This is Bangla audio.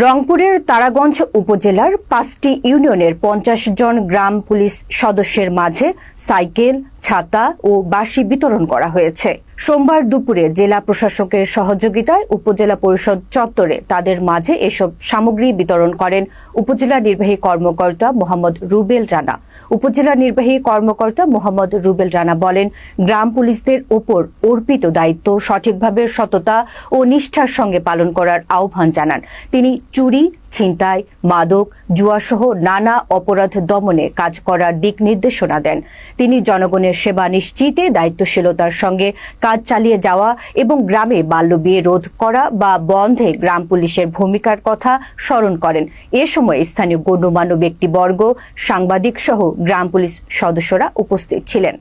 রংপুরের তারাগঞ্জ উপজেলার ৫টি ইউনিয়নের ৫০ জন গ্রাম পুলিশ সদস্যের মাঝে সাইকেল, ছাতা ও বাঁশি বিতরণ করা হয়েছে। সোমবার দুপুরে জেলা প্রশাসকের সহযোগিতায় উপজেলা পরিষদ চত্বরে তাদের মাঝে এসব সামগ্রী বিতরণ করেন উপজেলা নির্বাহী কর্মকর্তা মোহাম্মদ রুবেল রানা। উপজেলা নির্বাহী কর্মকর্তা মোহাম্মদ রুবেল রানা বলেন, গ্রাম পুলিশদের ওপর অর্পিত দায়িত্ব সঠিকভাবে সততা ও নিষ্ঠার সঙ্গে পালন করার আহ্বান জানান। তিনি চুরি, ছিনতাই, মাদক, জুয়াসহ নানা অপরাধ দমনে কাজ করার দিক নির্দেশনা দেন। তিনি জনগণের সেবা নিশ্চিতে দায়িত্বশীলতার সঙ্গে কাজ চালিয়ে যাওয়া এবং গ্রামে বাল্যবিয়ে রোধ করা বা বন্ধে গ্রাম পুলিশের ভূমিকার কথা স্মরণ করেন। এ সময় স্থানীয় গণ্যমান্য ব্যক্তিবর্গ, সাংবাদিক সহ গ্রাম পুলিশ সদস্যরা উপস্থিত ছিলেন।